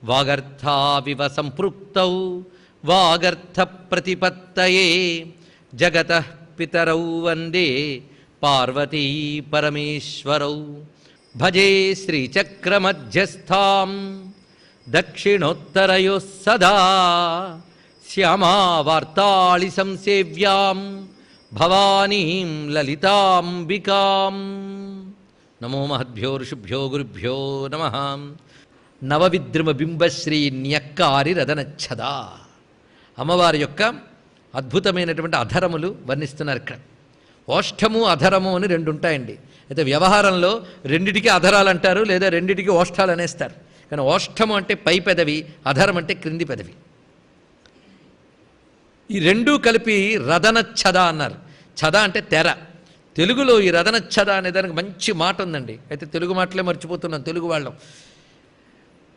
వాగర్థావివ సంపృక్తౌ వాగర్థ ప్రతిపత్తయే జగతః పితరౌ వందే పార్వతీ పరమేశ్వరౌ. భజే శ్రీచక్రమధ్యస్థాం దక్షిణోత్తరయోః సదా శ్యామావార్తాళి సంసేవ్యాం భవానీం లలితాంబికాం. నమో మహద్భ్యో ఋషిభ్యో గురుభ్యో నమః. నవవిద్రుమ బింబశ్రీ న్యక్కారి రదనచ్చదా. అమ్మవారి యొక్క అద్భుతమైనటువంటి అధరములు వర్ణిస్తున్నారు ఇక్కడ. ఓష్ఠము అధరము అని రెండు ఉంటాయండి. అయితే వ్యవహారంలో రెండిటికి అధరాలు అంటారు, లేదా రెండిటికి ఓష్ఠాలు అనేస్తారు. కానీ ఓష్ఠము అంటే పై పెదవి, అధరం అంటే క్రింది పెదవి. ఈ రెండూ కలిపి రదనచ్చద అన్నారు. ఛద అంటే తెర. తెలుగులో ఈ రదనచ్చద అనే దానికి మంచి మాట ఉందండి. అయితే తెలుగు మాటలే మర్చిపోతున్నాం తెలుగు వాళ్ళం.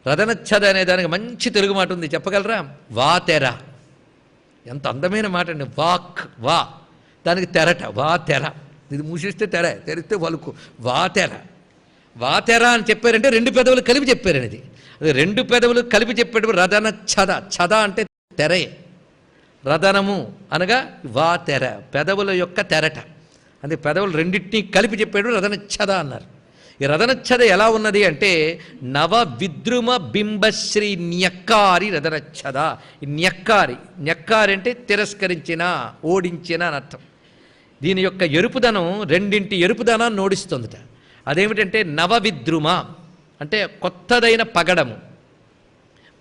రదనచ్చద అనే దానికి మంచి తెలుగు మాట ఉంది, చెప్పగలరా? వా తెర. ఎంత అందమైన మాట అండి. వాక్ వా, దానికి తెరట, వా తెర. ఇది మూసిస్తే తెర, తెరిస్తే వలుకు. వా తెర. వా తెర అని చెప్పారంటే రెండు పెదవులు కలిపి చెప్పారనేది. అది రెండు పెదవులు కలిపి చెప్పేటప్పుడు రదనచ్చద. ఛద అంటే తెరే. రదనము అనగా వా తెర, పెదవుల యొక్క తెరట. అంటే పెదవులు రెండింటినీ కలిపి చెప్పేటప్పుడు రదనచ్చద అన్నారు. ఈ రదనచ్చద ఎలా ఉన్నది అంటే నవ విద్రుమ బింబశ్రీ న్యక్కారి రదనచ్చద. ఈ న్యక్కారి, న్యక్కారి అంటే తిరస్కరించిన, ఓడించిన అని అర్థం. దీని యొక్క ఎరుపుదనం రెండింటి ఎరుపుదనాన్ని ఓడిస్తుందట. అదేమిటంటే నవవిద్రుమ అంటే కొత్తదైన పగడము,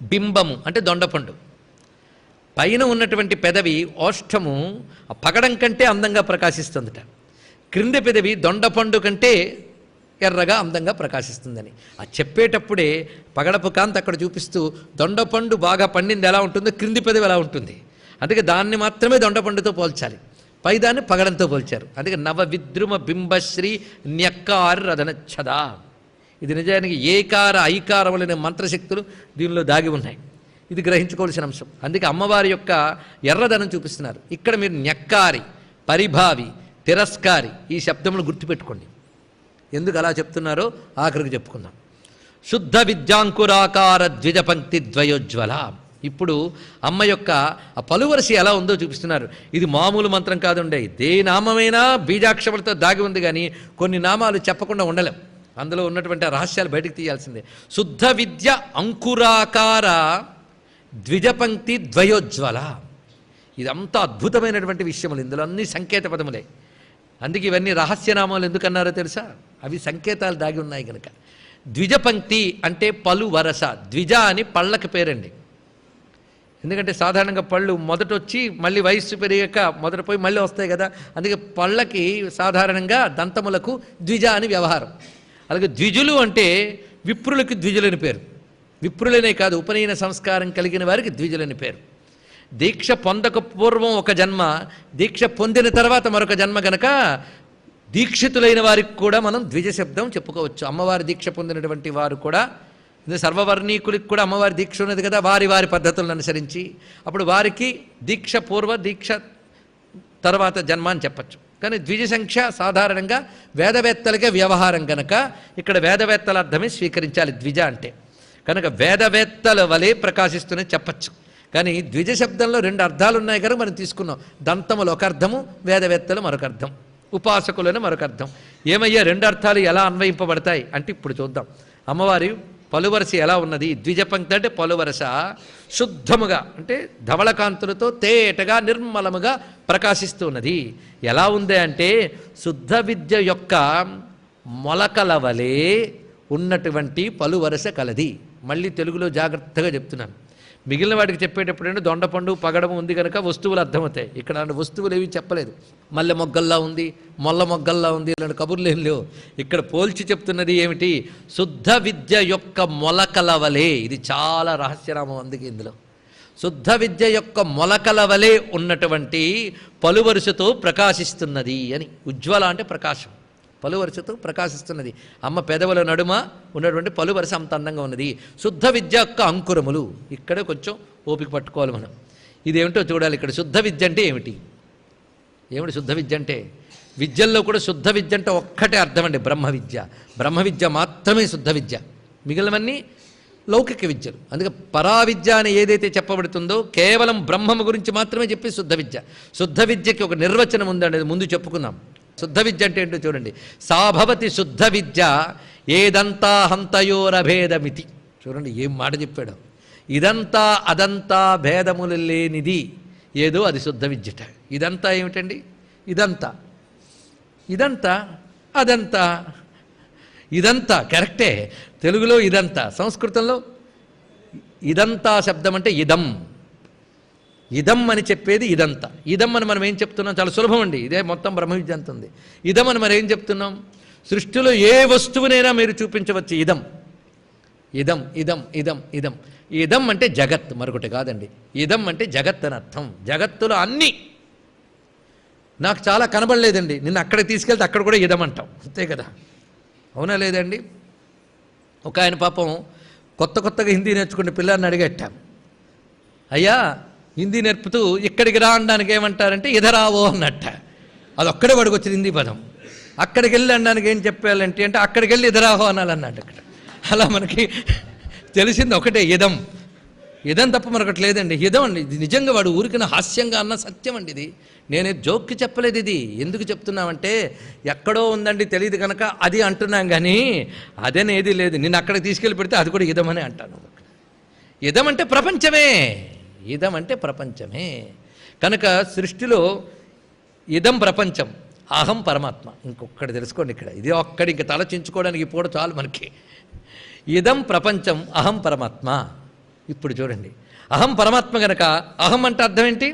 బింబము అంటే దొండపండు. పైన ఉన్నటువంటి పెదవి ఓష్ఠము ఆ పగడం కంటే అందంగా ప్రకాశిస్తుందట. క్రింద పెదవి దొండపండు కంటే ఎర్రగా అందంగా ప్రకాశిస్తుందని ఆ చెప్పేటప్పుడే పగడపు కాంతి అక్కడ చూపిస్తూ దొండపండు బాగా పండింది ఎలా ఉంటుందో క్రింది పెదవి ఎలా ఉంటుంది. అందుకే దాన్ని మాత్రమే దొండపండుతో పోల్చాలి, పైదాన్ని పగడంతో పోల్చారు. అందుకే నవవిద్రుమ బింబశ్రీ న్యక్కారి రదనచ్చద. ఇది నిజానికి ఏకార ఐకారములనే మంత్రశక్తులు దీనిలో దాగి ఉన్నాయి. ఇది గ్రహించుకోవాల్సిన అంశం. అందుకే అమ్మవారి యొక్క ఎర్రదనం చూపిస్తున్నారు. ఇక్కడ మీరు న్యక్కారి, పరిభావి, తిరస్కారి ఈ శబ్దములు గుర్తుపెట్టుకోండి. ఎందుకు అలా చెప్తున్నారో ఆఖరికి చెప్పుకుందాం. శుద్ధ విద్యాంకురాకార ద్విజపంక్తి ద్వయోజ్వల. ఇప్పుడు అమ్మ యొక్క ఆ పలువరసి ఎలా ఉందో చూపిస్తున్నారు. ఇది మామూలు మంత్రం కాదుండే, దే నామమైనా బీజాక్షరములతో దాగి ఉంది. కానీ కొన్ని నామాలు చెప్పకుండా ఉండలేం, అందులో ఉన్నటువంటి రహస్యాలు బయటకు తీయాల్సిందే. శుద్ధ విద్య అంకురాకార ద్విజపంక్తి ద్వయోజ్వల. ఇదంతా అద్భుతమైనటువంటి విషయములు. ఇందులో అన్ని సంకేత పదములే. అందుకే ఇవన్నీ రహస్యనామాలు ఎందుకన్నారో తెలుసా? అవి సంకేతాలు దాగి ఉన్నాయి కనుక. ద్విజపంక్తి అంటే పలు వరస. ద్విజ అని పళ్ళకి పేరండి. ఎందుకంటే సాధారణంగా పళ్ళు మొదటొచ్చి మళ్ళీ వయస్సు పెరిగాక మొదట పోయి మళ్ళీ వస్తాయి కదా. అందుకే పళ్ళకి సాధారణంగా దంతములకు ద్విజ అని వ్యవహారం. అలాగే ద్విజులు అంటే విప్రులకి ద్విజులని పేరు. విప్రులనే కాదు, ఉపనయన సంస్కారం కలిగిన వారికి ద్విజులని పేరు. దీక్ష పొందక పూర్వం ఒక జన్మ, దీక్ష పొందిన తర్వాత మరొక జన్మ గనక దీక్షితులైన వారికి కూడా మనం ద్విజ శబ్దం చెప్పుకోవచ్చు. అమ్మవారి దీక్ష పొందినటువంటి వారు కూడా, సర్వవర్ణీకులకి కూడా అమ్మవారి దీక్ష ఉన్నది కదా, వారి వారి పద్ధతులను అనుసరించి. అప్పుడు వారికి దీక్ష పూర్వ, దీక్ష తర్వాత జన్మ అని చెప్పచ్చు. కానీ ద్విజ సంఖ్య సాధారణంగా వేదవేత్తలకే వ్యవహారం కనుక ఇక్కడ వేదవేత్తల అర్థమే స్వీకరించాలి ద్విజ అంటే. కనుక వేదవేత్తల వలె ప్రకాశిస్తూనే చెప్పచ్చు. కానీ ద్విజ శబ్దంలో రెండు అర్థాలు ఉన్నాయి కనుక మనం తీసుకున్నాం. దంతములు ఒక అర్థము, వేదవేత్తలు మరొక అర్థం, ఉపాసకులను మరొక అర్థం. ఏమయ్యా రెండు అర్థాలు ఎలా అన్వయింపబడతాయి అంటే ఇప్పుడు చూద్దాం. అమ్మవారి పలువరస ఎలా ఉన్నది? ద్విజపంక్తి అంటే పలువరస, శుద్ధముగా అంటే ధవళకాంతులతో తేటగా నిర్మలముగా ప్రకాశిస్తూ ఉన్నది. ఎలా ఉంది అంటే శుద్ధ విద్య యొక్క మొలకల వలె ఉన్నటువంటి పలువరస కలది. మళ్ళీ తెలుగులో జాగ్రత్తగా చెప్తున్నాను. మిగిలిన వాటికి చెప్పేటప్పుడైనా దొండపండు పగడము ఉంది కనుక వస్తువులు అర్థమవుతాయి. ఇక్కడ వస్తువులు ఏవి చెప్పలేదు. మల్లె మొగ్గల్లా ఉంది, మొల్ల మొగ్గల్లా ఉంది, ఇలాంటి కబుర్లు ఏం లేవు. ఇక్కడ పోల్చి చెప్తున్నది ఏమిటి? శుద్ధ విద్య యొక్క మొలకల వలె. ఇది చాలా రహస్యనామం. అందుకే ఇందులో శుద్ధ విద్య యొక్క మొలకల వలె ఉన్నటువంటి పలువరుసతో ప్రకాశిస్తున్నది అని. ఉజ్వల అంటే ప్రకాశం, పలువరుసతో ప్రకాశిస్తున్నది. అమ్మ పెదవుల నడుమ ఉన్నటువంటి పలువరుస అంత అందంగా ఉన్నది. శుద్ధ విద్య యొక్క అంకురములు. ఇక్కడే కొంచెం ఓపిక పట్టుకోవాలి మనం. ఇదేమిటో చూడాలి. ఇక్కడ శుద్ధ విద్య అంటే ఏమిటి? ఏమిటి శుద్ధ విద్య అంటే? విద్యల్లో కూడా శుద్ధ విద్య అంటే ఒక్కటే అర్థం అండి, బ్రహ్మ విద్య. బ్రహ్మ విద్య మాత్రమే శుద్ధ విద్య. మిగిలినవన్నీ లౌకిక విద్యలు. అందుకే పరావిద్య అని ఏదైతే చెప్పబడుతుందో కేవలం బ్రహ్మము గురించి మాత్రమే చెప్పి శుద్ధ విద్య. శుద్ధ విద్యకి ఒక నిర్వచనం ఉందండి, అది ముందు చెప్పుకుందాం. శుద్ధ విద్య అంటే ఏంటో చూడండి. సాభవతి శుద్ధ విద్య ఏదంతా హంతయోరభేదమితి. చూడండి ఏం మాట చెప్పాడు. ఇదంతా అదంతా భేదములు లేనిది ఏదో అది శుద్ధ విద్యట. ఇదంతా ఏమిటండి? ఇదంతా ఇదంతా అదంతా. ఇదంతా కరెక్టే, తెలుగులో ఇదంతా, సంస్కృతంలో ఇదంతా శబ్దం అంటే ఇదం. ఇదం అని చెప్పేది ఇదంతా. ఇదం అని మనం ఏం చెప్తున్నాం? చాలా సులభం అండి, ఇదే మొత్తం బ్రహ్మ విద్య అంత ఉంది. ఇదం అని మనం ఏం చెప్తున్నాం? సృష్టిలో ఏ వస్తువునైనా మీరు చూపించవచ్చు. ఇదం ఇదం ఇదం ఇదం ఇదం. ఇదం అంటే జగత్, మరొకటి కాదండి. ఇదం అంటే జగత్ అని అర్థం. జగత్తులో అన్నీ నాకు చాలా కనబడలేదండి, నిన్ను అక్కడికి తీసుకెళ్తే అక్కడ కూడా ఇదం అంటాం, అంతే కదా, అవునా లేదండి? ఒక ఆయన పాపం కొత్తగా హిందీ నేర్చుకునే పిల్లల్ని అడిగట్టాం, అయ్యా హిందీ నేర్పుతూ ఇక్కడికి రా అనడానికి ఏమంటారంటే ఇదరావో అన్నట్ట. అది ఒక్కడే వాడికి వచ్చింది హిందీ పదం. అక్కడికి వెళ్ళి అనడానికి ఏం చెప్పాలంటే అంటే అక్కడికి వెళ్ళి ఇదరావో అనాలన్నాడు అక్కడ. అలా మనకి తెలిసింది ఒకటే, ఇదం. ఇదం తప్ప మరొకటి లేదండి. ఇదం అండి, ఇది నిజంగా వాడు ఊరికిన హాస్యంగా అన్న సత్యం అండి. ఇది నేనే జోక్కి చెప్పలేదు. ఇది ఎందుకు చెప్తున్నామంటే ఎక్కడో ఉందండి తెలియదు కనుక అది అంటున్నాం, కానీ అదేనేది లేదు. నేను అక్కడికి తీసుకెళ్ళి పెడితే అది కూడా ఇదమని అంటాను. ఇదం అంటే ప్రపంచమే, ఇదం అంటే ప్రపంచమే. కనుక సృష్టిలో ఇదం ప్రపంచం, అహం పరమాత్మ. ఇంకొక్కటి తెలుసుకోండి ఇక్కడ, ఇది ఒక్కడి ఇంక తలచించుకోవడానికి ఇప్పుడు చాలు మనకి. ఇదం ప్రపంచం, అహం పరమాత్మ. ఇప్పుడు చూడండి, అహం పరమాత్మ గనక అహం అంటే అర్థం ఏంటి?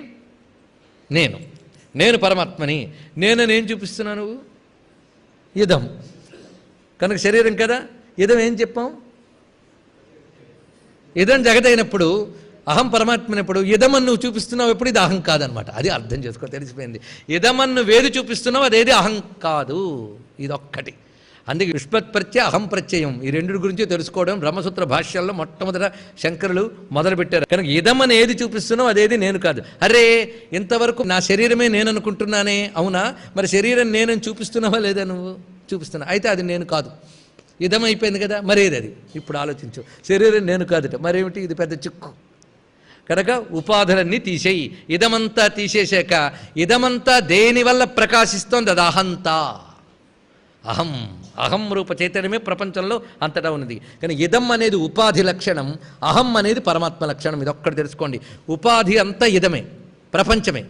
నేను పరమాత్మని. నేను చూపిస్తున్నాను, నువ్వు ఇదం కనుక శరీరం కదా. ఇదం ఏం చెప్పాం? ఇదం జగదైనప్పుడు అహం పరమాత్మనప్పుడు ఇదమని నువ్వు చూపిస్తున్నావు ఎప్పుడు, ఇది అహం కాదనమాట. అది అర్థం చేసుకో, తెలిసిపోయింది. ఇదమన్ను వేది చూపిస్తున్నావు అదేది అహం కాదు, ఇదొక్కటి. అందుకే విష్పత్ప్రత్యయ అహం ప్రత్యయం, ఈ రెండు గురించి తెలుసుకోవడం బ్రహ్మసూత్ర భాష్యాల్లో మొట్టమొదట శంకరులు మొదలుపెట్టారు. కనుక ఇదమని ఏది చూపిస్తున్నావు అదేది నేను కాదు. అరే ఇంతవరకు నా శరీరమే నేను అనుకుంటున్నానే, అవునా? మరి శరీరం నేనని చూపిస్తున్నావా లేదా? నువ్వు చూపిస్తున్నా, అయితే అది నేను కాదు. ఇదం అయిపోయింది కదా, మరేది అది? ఇప్పుడు ఆలోచించు, శరీరం నేను కాదుట, మరేమిటి? ఇది పెద్ద చిక్కు. కనుక ఉపాధులన్నీ తీసేయి. ఇదమంతా తీసేశాక ఇదమంతా దేనివల్ల ప్రకాశిస్తోంది? అది అహంతా. అహం రూప చైతన్యమే ప్రపంచంలో అంతటా ఉన్నది. కానీ ఇదం అనేది ఉపాధి లక్షణం, అహం అనేది పరమాత్మ లక్షణం. ఇది ఒక్కటి తెలుసుకోండి. ఉపాధి అంతా ఇదమే, ప్రపంచమే,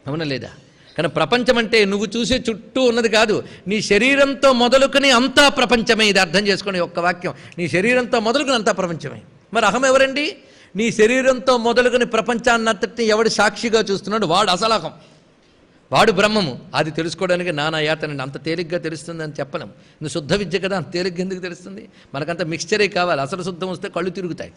అవునా లేదా? కానీ ప్రపంచం అంటే నువ్వు చూసే చుట్టూ ఉన్నది కాదు, నీ శరీరంతో మొదలుకొని అంతా ప్రపంచమే. ఇది అర్థం చేసుకోండి ఒక్క వాక్యం. నీ శరీరంతో మొదలుకొని అంతా ప్రపంచమే. మరి అహం ఎవరండి? నీ శరీరంతో మొదలుకొని ప్రపంచాన్నంతటిని ఎవడు సాక్షిగా చూస్తున్నాడు వాడు అసలు అహం, వాడు బ్రహ్మము. అది తెలుసుకోవడానికి నానా యాతనండి. అంత తేలిగ్గా తెలుస్తుందని చెప్పలేం. నువ్వు శుద్ధ విద్య కదా, అంత తేలిగ్గా ఎందుకు తెలుస్తుంది? మనకంత మిక్స్చరే కావాలి. అసలు శుద్ధం వస్తే కళ్ళు తిరుగుతాయి.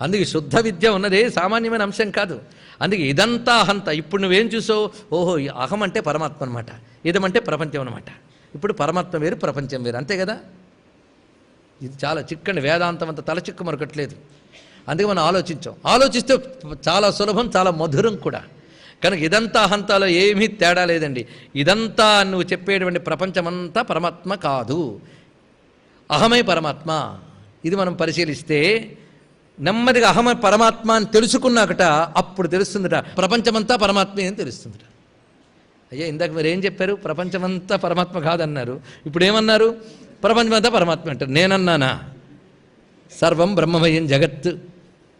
అందుకే శుద్ధ విద్య ఉన్నదే సామాన్యమైన అంశం కాదు. అందుకే ఇదంతా అహంత. ఇప్పుడు నువ్వేం చూసావు? ఓహో, అహం అంటే పరమాత్మ అనమాట, ఇదమంటే ప్రపంచం అనమాట. ఇప్పుడు పరమాత్మ వేరు, ప్రపంచం వేరు, అంతే కదా. ఇది చాలా చిక్కండి, వేదాంతం అంత తలచిక్కు మరొకట్లేదు. అందుకే మనం ఆలోచిస్తే చాలా సులభం, చాలా మధురం కూడా. కనుక ఇదంతా అహంతాలో ఏమీ తేడా లేదండి. ఇదంతా నువ్వు చెప్పేటువంటి ప్రపంచమంతా పరమాత్మ కాదు, అహమే పరమాత్మ. ఇది మనం పరిశీలిస్తే నెమ్మదిగా అహమ పరమాత్మ అని తెలుసుకున్నాకట అప్పుడు తెలుస్తుందట ప్రపంచమంతా పరమాత్మే అని తెలుస్తుందట. అయ్యా ఇందాక మీరు ఏం చెప్పారు? ప్రపంచమంతా పరమాత్మ కాదన్నారు, ఇప్పుడు ఏమన్నారు? ప్రపంచమంతా పరమాత్మ అంటారు. నేనన్నానా? సర్వం బ్రహ్మమయం జగత్,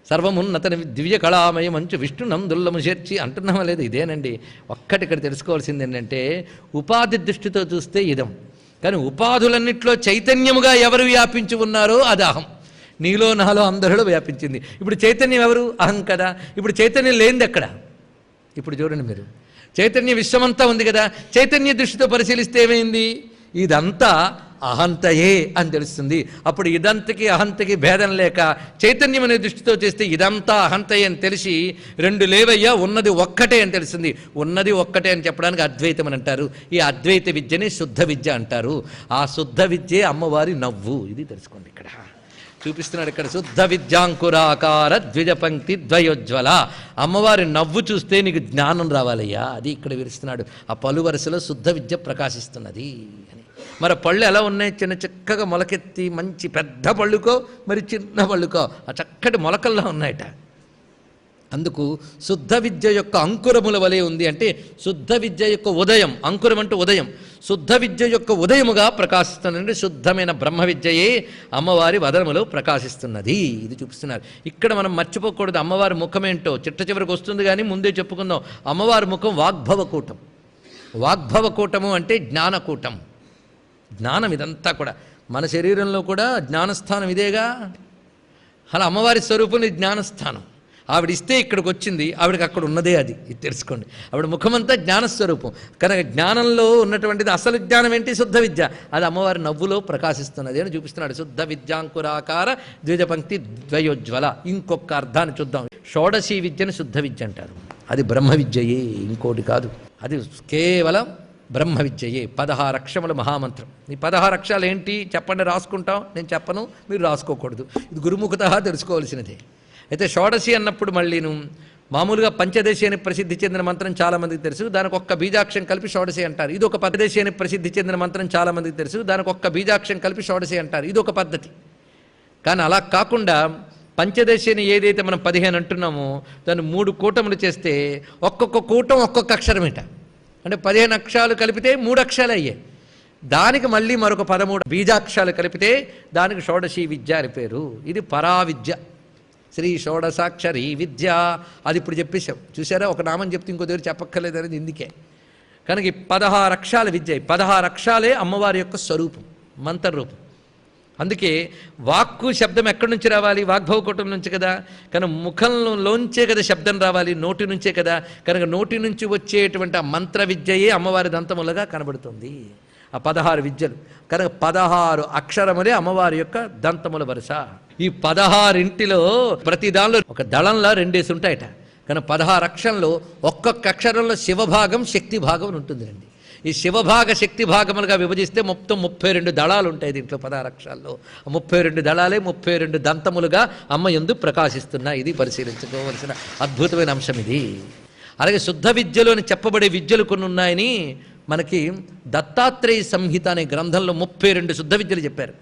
సర్వమున్నతని దివ్య కళామయం అంచు విష్ణు నందుల్లము చేర్చి అంటున్నామా లేదు? ఇదేనండి. ఒక్కటి ఇక్కడ తెలుసుకోవాల్సింది ఏంటంటే ఉపాధి దృష్టితో చూస్తే ఇదం, కానీ ఉపాధులన్నింటిలో చైతన్యముగా ఎవరు వ్యాపించి ఉన్నారో అది అహం. నీలో నాలో అందరిలో వ్యాపించింది. ఇప్పుడు చైతన్యం ఎవరు? అహం కదా. ఇప్పుడు చైతన్యం లేనిది ఎక్కడ? ఇప్పుడు చూడండి మీరు, చైతన్య విశ్వమంతా ఉంది కదా, చైతన్య దృష్టితో పరిశీలిస్తే ఏమైంది? ఇదంతా అహంతయే అని తెలుస్తుంది. అప్పుడు ఇదంతకి అహంతకి భేదం లేక చైతన్యం అనే దృష్టితో చేస్తే ఇదంతా అహంతయే అని తెలిసి రెండు లేవయ్యా, ఉన్నది ఒక్కటే అని తెలుస్తుంది. ఉన్నది ఒక్కటే అని చెప్పడానికి అద్వైతం అని అంటారు. ఈ అద్వైత విద్యని శుద్ధ విద్య అంటారు. ఆ శుద్ధ విద్యే అమ్మవారి నవ్వు. ఇది తెలుసుకోండి, ఇక్కడ చూపిస్తున్నాడు. ఇక్కడ శుద్ధ విద్యాంకురాకార ద్విజ పంక్తి ద్వయోజ్వల. అమ్మవారి నవ్వు చూస్తే నీకు జ్ఞానం రావాలయ్యా, అది ఇక్కడ విరుస్తున్నాడు. ఆ పలు వరుసలో శుద్ధ విద్య ప్రకాశిస్తున్నది అని. మరి పళ్ళు ఎలా ఉన్నాయి? చిన్న చక్కగా మొలకెత్తి మంచి పెద్ద పళ్ళుకో మరి చిన్న పళ్ళుకో ఆ చక్కటి మొలకల్లా ఉన్నాయట. అందుకు శుద్ధ విద్య యొక్క అంకురముల వలె ఉంది. అంటే శుద్ధ విద్య యొక్క ఉదయం, అంకురం అంటే ఉదయం, శుద్ధ విద్య యొక్క ఉదయముగా ప్రకాశిస్తున్నది. శుద్ధమైన బ్రహ్మ విద్యయే అమ్మవారి వదనములో ప్రకాశిస్తున్నది. ఇది చూపిస్తున్నారు. ఇక్కడ మనం మర్చిపోకూడదు అమ్మవారి ముఖమేంటో. చిట్ట చివరికి వస్తుంది కానీ ముందే చెప్పుకుందాం. అమ్మవారి ముఖం వాగ్భవకూటం. వాగ్భవకూటము అంటే జ్ఞానకూటం. జ్ఞానం ఇదంతా కూడా మన శరీరంలో కూడా జ్ఞానస్థానం ఇదేగా. అలా అమ్మవారి స్వరూపం జ్ఞానస్థానం. ఆవిడ ఇస్తే ఇక్కడికి వచ్చింది, ఆవిడకి అక్కడ ఉన్నదే అది. ఇది తెలుసుకోండి. ఆవిడ ముఖమంతా జ్ఞానస్వరూపం కనుక జ్ఞానంలో ఉన్నటువంటిది అసలు జ్ఞానం ఏంటి? శుద్ధ విద్య. అది అమ్మవారి నవ్వులో ప్రకాశిస్తున్నది అని చూపిస్తున్నాడు. శుద్ధ విద్యాంకురాకార ద్విజపంక్తి ద్వయోజ్వల. ఇంకొక అర్థాన్ని చూద్దాం. షోడశీ విద్యను శుద్ధ విద్య అంటారు. అది బ్రహ్మ విద్యయే, ఇంకోటి కాదు. అది కేవలం బ్రహ్మ విద్యయే. 16 అక్షరముల మహామంత్రం. ఈ 16 అక్షరాలు ఏంటి చెప్పండి, రాసుకుంటాం. నేను చెప్పను, మీరు రాసుకోకూడదు. ఇది గురుముఖత తెలుసుకోవాల్సినదే. అయితే షోడశి అన్నప్పుడు మళ్ళీను మామూలుగా పంచదశి అని ప్రసిద్ధి చెందిన మంత్రం చాలామందికి తెలుసు, దానికి ఒక్క బీజాక్షరం కలిపి షోడశి అంటారు. ఇది ఒక పంచదశి అని ప్రసిద్ధి చెందిన మంత్రం చాలామందికి తెలుసు, దానికి ఒక్క బీజాక్షరం కలిపి షోడశి అంటారు. ఇది ఒక పద్ధతి. కానీ అలా కాకుండా పంచదశిని ఏదైతే మనం 15 అంటున్నామో దాన్ని 3 కూటములు చేస్తే ఒక్కొక్క కూటం ఒక్కొక్క అక్షరమేట. అంటే 15 అక్షరాలు కలిపితే 3 అక్షరాలు అయ్యాయి. దానికి మళ్ళీ మరొక 13 బీజాక్షరాలు కలిపితే దానికి షోడశీ విద్య అని పేరు. ఇది పరావిద్య. శ్రీ షోడశాక్షరీ విద్య. అది ఇప్పుడు చెప్పేశాం చూసారా. ఒక నామం చెప్తే ఇంకో దగ్గర చెప్పక్కర్లేదు అనేది ఇందుకే. కనుక ఈ 16 అక్షరాల విద్య, 16 అక్షరాలే అమ్మవారి యొక్క స్వరూపం, మంత్రరూపం. అందుకే వాక్కు శబ్దం ఎక్కడి నుంచి రావాలి? వాగ్భవకూటం నుంచి కదా. కనుక ముఖంలోంచే కదా శబ్దం రావాలి, నోటి నుంచే కదా. కనుక నోటి నుంచి వచ్చేటువంటి ఆ మంత్ర విద్యయే అమ్మవారి దంతములుగా కనబడుతుంది. ఆ 16 విద్యలు కనుక 16 అక్షరములే అమ్మవారి యొక్క దంతముల వరుస. ఈ 16 ప్రతి దానిలో ఒక దళంలో 2 ఉంటాయట. కనుక 16 అక్షరంలో ఒక్కొక్క అక్షరంలో శివభాగం శక్తి భాగం ఉంటుంది అండి. ఈ శివభాగ శక్తి భాగములుగా విభజిస్తే మొత్తం 32 దళాలు ఉంటాయి దీంట్లో 16 అక్షరాల్లో. 32 దళాలే 32 దంతములుగా అమ్మ యందు ప్రకాశిస్తున్నాయి. ఇది పరిశీలించుకోవలసిన అద్భుతమైన అంశం ఇది. అలాగే శుద్ధ విద్యలోని చెప్పబడే విద్యలు కొన్ని ఉన్నాయని మనకి దత్తాత్రేయ సంహిత అనే గ్రంథంలో 32 శుద్ధ విద్యలు చెప్పారు.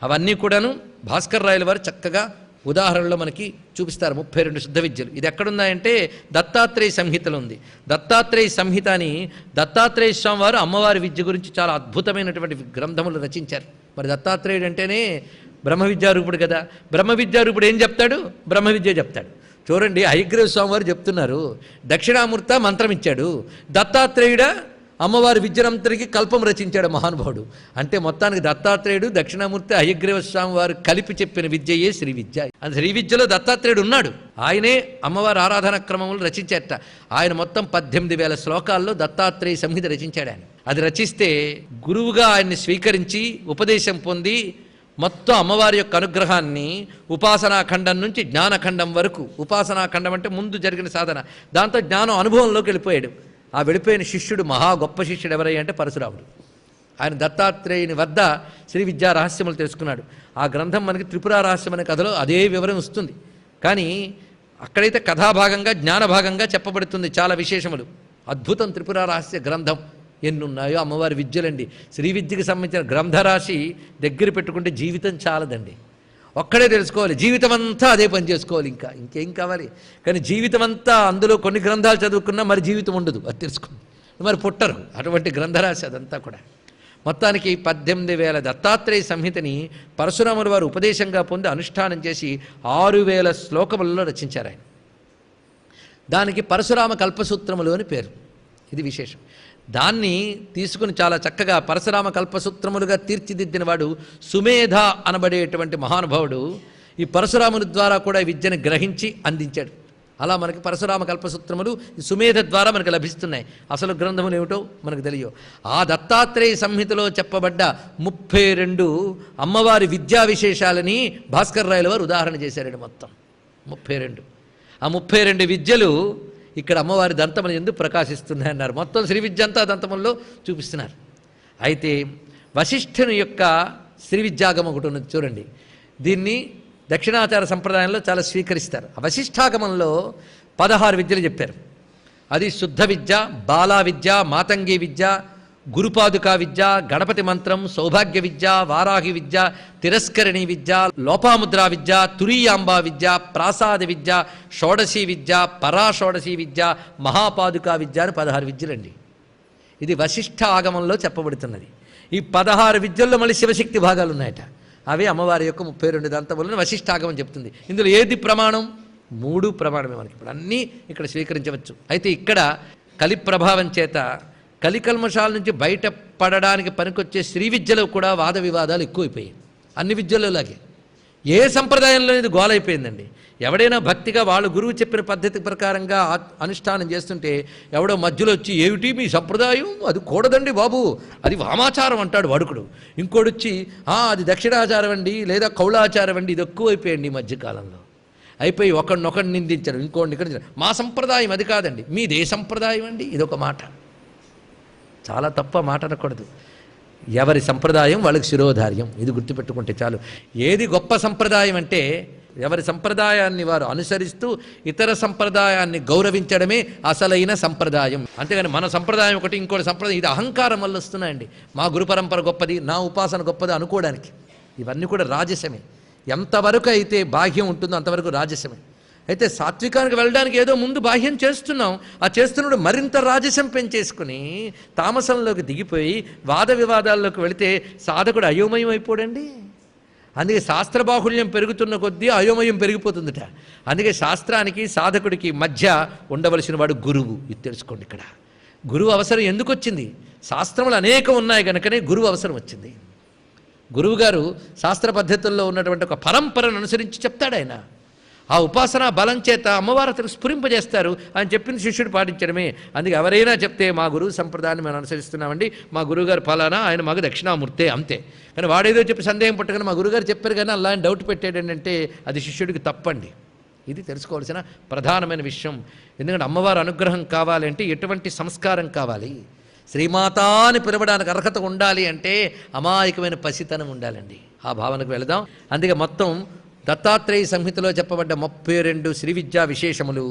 అవన్నీ కూడాను భాస్కర్ రాయల వారు చక్కగా ఉదాహరణలో మనకి చూపిస్తారు. 32 శుద్ధ విద్యలు. ఇది ఎక్కడున్నాయంటే దత్తాత్రేయ సంహితలో ఉంది. దత్తాత్రేయ సంహిత అని దత్తాత్రేయ స్వామి వారు అమ్మవారి విద్య గురించి చాలా అద్భుతమైనటువంటి గ్రంథములు రచించారు. మరి దత్తాత్రేయుడు అంటేనే బ్రహ్మ విద్యారూపుడు కదా. బ్రహ్మ విద్యారూపుడు ఏం చెప్తాడు? బ్రహ్మ విద్య చెప్తాడు. చూడండి, హయగ్రీవ స్వామి వారు చెప్తున్నారు దక్షిణామూర్త మంత్రం ఇచ్చాడు, దత్తాత్రేయుడ అమ్మవారి విద్యనంతరికి కల్పం రచించాడు మహానుభావుడు. అంటే మొత్తానికి దత్తాత్రేయుడు, దక్షిణామూర్తి, హయగ్రీవ స్వామి వారు కలిపి చెప్పిన విద్యయే శ్రీ విద్య. అది శ్రీ విద్యలో దత్తాత్రేయుడు ఉన్నాడు. ఆయనే అమ్మవారి ఆరాధన క్రమములు రచించారట. ఆయన మొత్తం 18,000 శ్లోకాల్లో దత్తాత్రేయ సంహిత రచించాడు. ఆయన అది రచిస్తే గురువుగా ఆయన్ని స్వీకరించి ఉపదేశం పొంది మొత్తం అమ్మవారి యొక్క అనుగ్రహాన్ని ఉపాసనాఖండం నుంచి జ్ఞానఖండం వరకు, ఉపాసనాఖండం అంటే ముందు జరిగిన సాధన, దాంతో జ్ఞానం అనుభవంలోకి వెళ్ళిపోయాడు. ఆ వెళ్ళిపోయిన శిష్యుడు, మహా గొప్ప శిష్యుడు ఎవరయ్య అంటే పరశురాముడు. ఆయన దత్తాత్రేయుని వద్ద శ్రీ విద్యా రహస్యములు తెలుసుకున్నాడు. ఆ గ్రంథం మనకి త్రిపుర రహస్యం అనే కథలో అదే వివరం వస్తుంది. కానీ అక్కడైతే కథాభాగంగా జ్ఞానభాగంగా చెప్పబడుతుంది చాలా విశేషములు. అద్భుతం త్రిపుర రహస్య గ్రంథం. ఎన్నున్నాయో అమ్మవారి విద్యలండి. శ్రీ విద్యకి సంబంధించిన గ్రంథరాశి దగ్గర పెట్టుకుంటే జీవితం చాలదండి. ఒక్కడే తెలుసుకోవాలి, జీవితం అంతా అదే పని చేసుకోవాలి. ఇంకేం కావాలి? కానీ జీవితం అంతా అందులో కొన్ని గ్రంథాలు చదువుకున్నా మరి జీవితం ఉండదు, అది తెలుసుకోండి. మరి పుట్టరు అటువంటి గ్రంథరాశి అదంతా కూడా. మొత్తానికి 18,000 దత్తాత్రేయ సంహితని పరశురాముల వారు ఉపదేశంగా పొంది అనుష్ఠానం చేసి 6,000 శ్లోకములలో రచించారు ఆయన. దానికి పరశురామ కల్పసూత్రములు అని పేరు. ఇది విశేషం. దాన్ని తీసుకుని చాలా చక్కగా పరశురామ కల్పసూత్రములుగా తీర్చిదిద్దిన వాడు సుమేధ అనబడేటువంటి మహానుభావుడు. ఈ పరశురాముని ద్వారా కూడా ఈ విద్యను గ్రహించి అందించాడు. అలా మనకి పరశురామ కల్పసూత్రములు ఈ సుమేధ ద్వారా మనకు లభిస్తున్నాయి. అసలు గ్రంథములు ఏమిటో మనకు తెలియవు. ఆ దత్తాత్రేయ సంహితలో చెప్పబడ్డ 32 అమ్మవారి విద్యా విశేషాలని భాస్కర్ రాయల వారు ఉదాహరణ చేశారండి. మొత్తం 32. ఆ 32 విద్యలు ఇక్కడ అమ్మవారి దంతములు ఎందుకు ప్రకాశిస్తున్నాయన్నారు. మొత్తం శ్రీ విద్య అంతా దంతముల్లో చూపిస్తున్నారు. అయితే వశిష్ఠుని యొక్క శ్రీ విద్యాగమం ఒకటి ఉన్నది చూడండి. దీన్ని దక్షిణాచార సంప్రదాయంలో చాలా స్వీకరిస్తారు. ఆ వశిష్ఠాగమంలో 16 విద్యలు చెప్పారు. అది శుద్ధ విద్య, బాలా విద్య, మాతంగి విద్య, గురుపాదుకా విద్య, గణపతి మంత్రం, సౌభాగ్య విద్య, వారాహి విద్య, తిరస్కరణి విద్య, లోపాముద్రా విద్య, తురీయాంబా విద్య, ప్రాసాద విద్య, షోడశీ విద్య, పరాషోడశీ విద్య, మహాపాదుకా విద్య అని 16 విద్యలండి. ఇది వశిష్ఠ ఆగమంలో చెప్పబడుతున్నది. ఈ 16 విద్యల్లో మళ్ళీ శివశక్తి భాగాలు ఉన్నాయట. అవి అమ్మవారి యొక్క 32 దంతములను వశిష్ఠాగమం చెప్తుంది. ఇందులో ఏది ప్రమాణం? 3 ప్రమాణమే. మనకి ఇప్పుడు అన్నీ ఇక్కడ స్వీకరించవచ్చు. అయితే ఇక్కడ కలి ప్రభావం చేత కలికల్మషాల నుంచి బయటపడడానికి పనికొచ్చే శ్రీ విద్యలో కూడా వాద వివాదాలు ఎక్కువైపోయాయి. అన్ని విద్యలలాగే ఏ సంప్రదాయంలో ఇది గోలైపోయిందండి. ఎవడైనా భక్తిగా వాళ్ళు గురువు చెప్పిన పద్ధతి ప్రకారంగా అనుష్ఠానం చేస్తుంటే ఎవడో మధ్యలో వచ్చి ఏమిటి మీ సంప్రదాయం, అది కూడదండి బాబు, అది వామాచారం అంటాడు వాడుకుడు. ఇంకోడొచ్చి అది దక్షిణాచారం అండి లేదా కౌళాచారం అండి. ఇది ఎక్కువైపోయండి ఈ మధ్యకాలంలో. అయిపోయి ఒకడినొకడిని నిందించడం, ఇంకోడిని ఇక్కడ మా సంప్రదాయం అది కాదండి, మీదే సంప్రదాయం అండి. ఇదొక మాట, చాలా తప్ప మాట అనకూడదు. ఎవరి సంప్రదాయం వాళ్ళకి శిరోధార్యం. ఇది గుర్తుపెట్టుకుంటే చాలు. ఏది గొప్ప సంప్రదాయం అంటే ఎవరి సంప్రదాయాన్ని వారు అనుసరిస్తూ ఇతర సంప్రదాయాన్ని గౌరవించడమే అసలైన సంప్రదాయం. అంతేగాని మన సంప్రదాయం ఒకటి ఇంకోటి సంప్రదాయం, ఇది అహంకారం వల్ల వస్తున్నాయండి. మా గురు పరంపర గొప్పది, నా ఉపాసన గొప్పది అనుకోవడానికి ఇవన్నీ కూడా రాజసమే. ఎంతవరకు అయితే బాహ్యం ఉంటుందో అంతవరకు రాజసమే. అయితే సాత్వికానికి వెళ్ళడానికి ఏదో ముందు బాహ్యం చేస్తున్నాం, ఆ చేస్తున్నప్పుడు మరింత రాజసం పెంచేసుకుని తామసంలోకి దిగిపోయి వాద వివాదాల్లోకి వెళితే సాధకుడు అయోమయం అయిపోడండి. అందుకే శాస్త్రబాహుళ్యం పెరుగుతున్న కొద్దీ అయోమయం పెరిగిపోతుందట. అందుకే శాస్త్రానికి సాధకుడికి మధ్య ఉండవలసిన వాడు గురువు. ఇది తెలుసుకోండి. ఇక్కడ గురువు అవసరం ఎందుకు వచ్చింది? శాస్త్రములు అనేకం ఉన్నాయి కనుకనే గురువు అవసరం వచ్చింది. గురువుగారు శాస్త్ర పద్ధతుల్లో ఉన్నటువంటి ఒక పరంపరను అనుసరించి చెప్తాడు. ఆయన ఆ ఉపాసన బలం చేత అమ్మవారు అతను స్ఫురింపజేస్తారు. ఆయన చెప్పిన శిష్యుడు పాటించడమే. అందుకే ఎవరైనా చెప్తే మా గురువు సంప్రదాయాన్ని మేము అనుసరిస్తున్నామండి, మా గురువుగారు ఫలానా, ఆయన మాకు దక్షిణామూర్తే, అంతే. కానీ వాడేదో చెప్పి సందేహం పట్టుకుని మా గురువుగారు చెప్పారు కానీ అలా ఆయన డౌట్ పెట్టాడంటే అది శిష్యుడికి తప్పండి. ఇది తెలుసుకోవాల్సిన ప్రధానమైన విషయం. ఎందుకంటే అమ్మవారు అనుగ్రహం కావాలంటే ఎటువంటి సంస్కారం కావాలి? శ్రీమాతా అని పిలవడానికి అర్హత ఉండాలి అంటే అమాయకమైన పసితనం ఉండాలండి. ఆ భావనకు వెళదాం. అందుకే మొత్తం దత్తాత్రేయ సంహితలో చెప్పబడ్డ 32 శ్రీ విద్యా విశేషములు,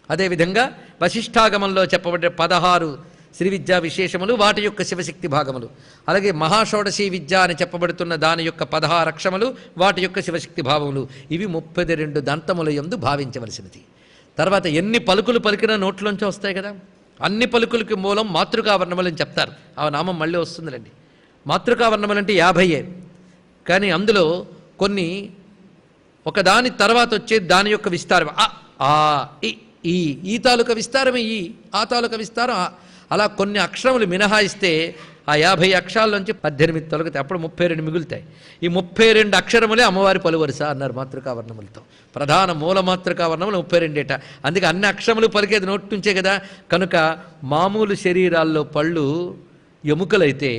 అదేవిధంగా వశిష్ఠాగమంలో చెప్పబడ్డ 16 శ్రీ విద్యా విశేషములు, వాటి యొక్క శివశక్తి భాగములు, అలాగే మహాషోడశీ విద్య అని చెప్పబడుతున్న దాని యొక్క 16 అక్షరములు, వాటి యొక్క శివశక్తి భావములు, ఇవి 32 దంతముల యందు భావించవలసినది. తర్వాత ఎన్ని పలుకులు పలికిన నోట్లోంచి వస్తాయి కదా. అన్ని పలుకులకి మూలం మాతృకావర్ణములు అని చెప్తారు. ఆ నామం మళ్ళీ వస్తుందిలేండి. మాతృకావర్ణములు అంటే 50, కానీ అందులో కొన్ని ఒకదాని తర్వాత వచ్చే దాని యొక్క విస్తారం ఈ తాలూకా విస్తారమే ఆ తాలూకా విస్తారం అలా కొన్ని అక్షరములు మినహాయిస్తే ఆ 50 అక్షరాల్లోంచి 18 తొలగితే అప్పుడు 32 మిగులుతాయి. ఈ 32 అక్షరములే అమ్మవారి పలువరుస అన్నారు మాతృకావర్ణములతో. ప్రధాన మూల మాతృకావర్ణములు 32. అందుకే అన్ని అక్షరములు పలికేది నోటి నుంచే కదా. కనుక మామూలు శరీరాల్లో పళ్ళు ఎముకలైతే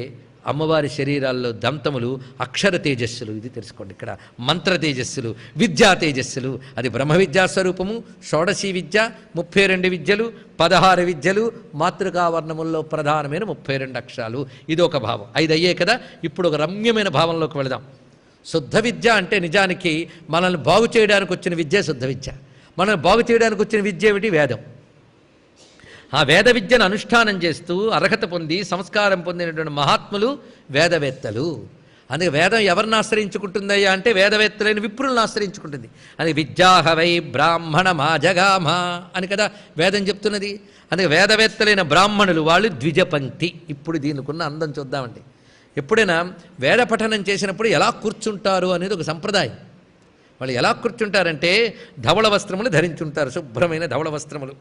అమ్మవారి శరీరాల్లో దంతములు అక్షర తేజస్సులు. ఇది తెలుసుకోండి. ఇక్కడ మంత్ర తేజస్సులు, విద్యా తేజస్సులు. అది బ్రహ్మ విద్యా స్వరూపము. షోడశీ విద్య 32 విద్యలు, 16 విద్యలు, మాతృకావర్ణముల్లో ప్రధానమైన 32 అక్షరాలు. ఇది ఒక భావం. 5 అయ్యే కదా. ఇప్పుడు ఒక రమ్యమైన భావంలోకి వెళదాం. శుద్ధ విద్య అంటే నిజానికి మనల్ని బాగు చేయడానికి వచ్చిన విద్య శుద్ధ విద్య. మనల్ని బాగు చేయడానికి వచ్చిన విద్య ఏమిటి? వేదం. ఆ వేద విద్యను అనుష్ఠానం చేస్తూ అర్హత పొంది సంస్కారం పొందినటువంటి మహాత్ములు వేదవేత్తలు. అందుకే వేదం ఎవరిని ఆశ్రయించుకుంటుందయ్యా అంటే వేదవేత్తలైన విప్రులను ఆశ్రయించుకుంటుంది. అది విద్యాహవై బ్రాహ్మణ మాజగామ అని కదా వేదం చెప్తున్నది. అందుకే వేదవేత్తలైన బ్రాహ్మణులు వాళ్ళు ద్విజపంక్తి. ఇప్పుడు దీనికున్న అందం చూద్దామండి. ఎప్పుడైనా వేద పఠనం చేసినప్పుడు ఎలా కూర్చుంటారు అనేది ఒక సంప్రదాయం. వాళ్ళు ఎలా కూర్చుంటారంటే ధవళ వస్త్రములు ధరించుంటారు. శుభ్రమైన ధవళ వస్త్రములు,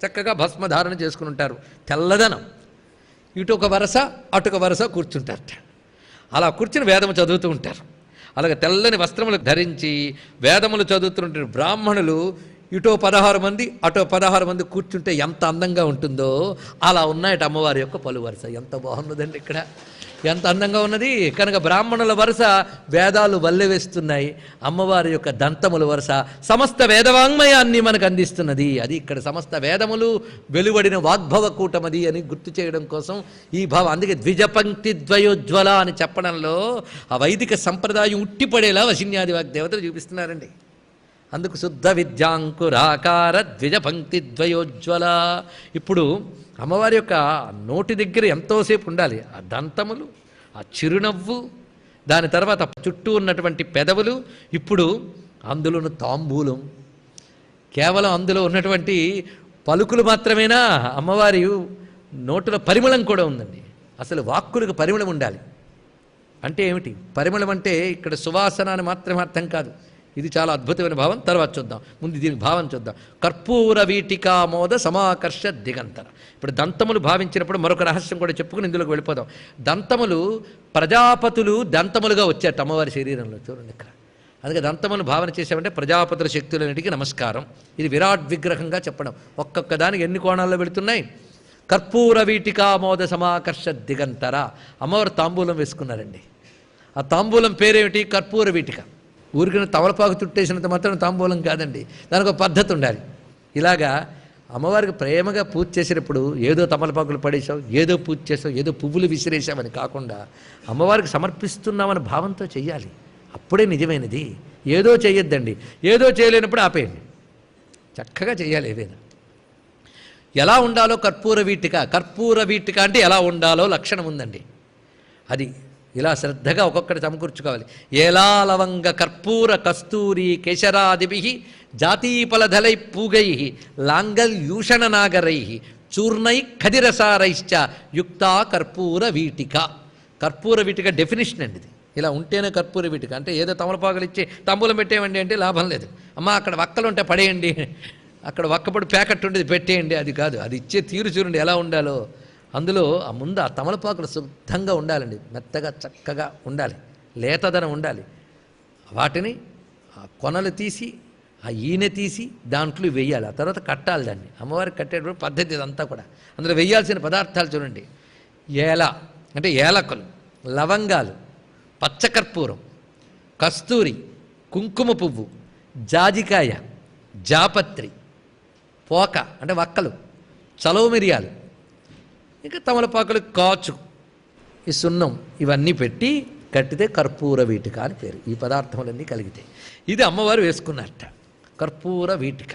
చక్కగా భస్మధారణ చేసుకుని ఉంటారు. తెల్లదనం, ఇటు ఒక వరస అటుక వరస కూర్చుంటారట. అలా కూర్చుని వేదము చదువుతూ ఉంటారు. అలాగే తెల్లని వస్త్రములు ధరించి వేదములు చదువుతుంటారు బ్రాహ్మణులు. ఇటో 16 మంది అటో 16 మంది కూర్చుంటే ఎంత అందంగా ఉంటుందో అలా ఉన్నాయట అమ్మవారి యొక్క పలు వరుస. ఎంత బాగున్నదండి ఇక్కడ, ఎంత అందంగా ఉన్నది. కనుక బ్రాహ్మణుల వరుస వేదాలు వల్లెవేస్తున్నాయి. అమ్మవారి యొక్క దంతముల వరుస సమస్త వేదవాంగ్మయాన్ని మనకు అందిస్తున్నది. అది ఇక్కడ సమస్త వేదములు వెలువడిన వాగ్భవ కూటమది అని గుర్తు చేయడం కోసం ఈ భావం. అందుకే ద్విజపంక్తి ద్వయోజ్వల అని చెప్పడంలో ఆ వైదిక సంప్రదాయం ఉట్టిపడేలా వశిన్యాది వాగ్దేవతలు చూపిస్తున్నారండి. అందుకు శుద్ధ విద్యాంకురాకార ద్విజపంక్తి ద్వయోజ్వల. ఇప్పుడు అమ్మవారి యొక్క నోటి దగ్గర ఎంతోసేపు ఉండాలి. ఆ దంతములు, ఆ చిరునవ్వు, దాని తర్వాత చుట్టూ ఉన్నటువంటి పెదవులు, ఇప్పుడు అందులోను తాంబూలం. కేవలం అందులో ఉన్నటువంటి పలుకులు మాత్రమేనా, అమ్మవారి నోటులో పరిమళం కూడా ఉందండి. అసలు వాక్కులకు పరిమళం ఉండాలి. అంటే ఏమిటి పరిమళం అంటే? ఇక్కడ సువాసన అని మాత్రమే అర్థం కాదు. ఇది చాలా అద్భుతమైన భావం, తర్వాత చూద్దాం. ముందు దీనికి భావం చూద్దాం. కర్పూర వీటికామోద సమాకర్ష దిగంతర. ఇప్పుడు దంతములు భావించినప్పుడు మరొక రహస్యం కూడా చెప్పుకుని ఇందులోకి వెళ్ళిపోదాం. దంతములు ప్రజాపతులు దంతములుగా వచ్చారు అమ్మవారి శరీరంలో. చూడండి ఇక్కడ. అందుకే దంతములు భావన చేసామంటే ప్రజాపతుల శక్తులన్నిటికీ నమస్కారం. ఇది విరాట్ విగ్రహంగా చెప్పడం. ఒక్కొక్క దానికి ఎన్ని కోణాల్లో వెళుతున్నాయి. కర్పూర వీటికామోద సమాకర్ష దిగంతర. అమ్మవారు తాంబూలం వేసుకున్నారండి. ఆ తాంబూలం పేరేమిటి? కర్పూర వీటిక. ఊరికిన తమలపాకు చుట్టేసినంత మాత్రం తాంబూలం కాదండి, దానికి ఒక పద్ధతి ఉండాలి. ఇలాగా అమ్మవారికి ప్రేమగా పూజ చేసేటప్పుడు ఏదో తమలపాకులు పడేసావు, ఏదో పూజ చేసావు, ఏదో పువ్వులు విసిరేసావని కాకుండా అమ్మవారికి సమర్పిస్తున్నామని భావంతో చెయ్యాలి. అప్పుడే నిజమైనది. ఏదో చేయొద్దండి. ఏదో చేయలేనప్పుడు ఆపేయండి. చక్కగా చేయాలి ఏదైనా. ఎలా ఉండాలో కర్పూర వీటిక. కర్పూర వీటిక అంటే ఎలా ఉండాలో లక్షణం ఉందండి. అది ఇలా శ్రద్ధగా ఒక్కొక్కటి సమకూర్చుకోవాలి. ఏలా లవంగ కర్పూర కస్తూరి కేశరాదిభి జాతీఫలధలై పూగై లాంగల్యూషణ నాగరై చూర్ణై ఖదిరసారైశ్చ యుక్తా కర్పూర వీటిక. కర్పూర వీటిక డెఫినేషన్ అండి ఇది. ఇలా ఉంటేనే కర్పూర వీటిక. అంటే ఏదో తమలపాకులు ఇచ్చి తాంబూలం పెట్టేయండి అంటే లాభం లేదు. అమ్మ అక్కడ వక్కలు ఉంటే పడేయండి, అక్కడ వక్కపొడి ప్యాకెట్ ఉండేది పెట్టేయండి, అది కాదు. అది ఇచ్చే తీరు చూడండి ఎలా ఉండాలో. అందులో ఆ ముందు ఆ తమలపాకులు శుద్ధంగా ఉండాలండి, మెత్తగా చక్కగా ఉండాలి, లేతదనం ఉండాలి. వాటిని ఆ కొనలు తీసి ఆ ఈనె తీసి దాంట్లో వెయ్యాలి. ఆ తర్వాత కట్టాలి దాన్ని. అమ్మవారికి కట్టేటప్పుడు పద్ధతి ఇదంతా కూడా. అందులో వెయ్యాల్సిన పదార్థాలు చూడండి. ఏల అంటే ఏలకులు, లవంగాలు, పచ్చకర్పూరం, కస్తూరి, కుంకుమ పువ్వు, జాజికాయ, జాపత్రి, పోక అంటే వక్కలు, చలవ మిరియాలు, ఇంకా తమలపాకులు, కాచు, ఈ సున్నం, ఇవన్నీ పెట్టి కట్టితే కర్పూర వీటిక అని పేరు. ఈ పదార్థములన్నీ కలిగితే ఇది అమ్మవారు వేసుకున్నట్ట కర్పూర వీటిక.